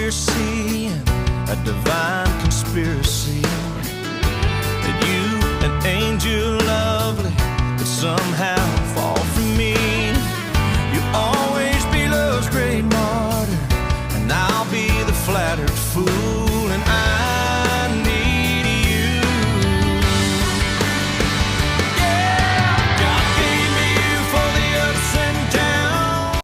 we're seeing a divine conspiracy, that you, an angel lovely, but somehow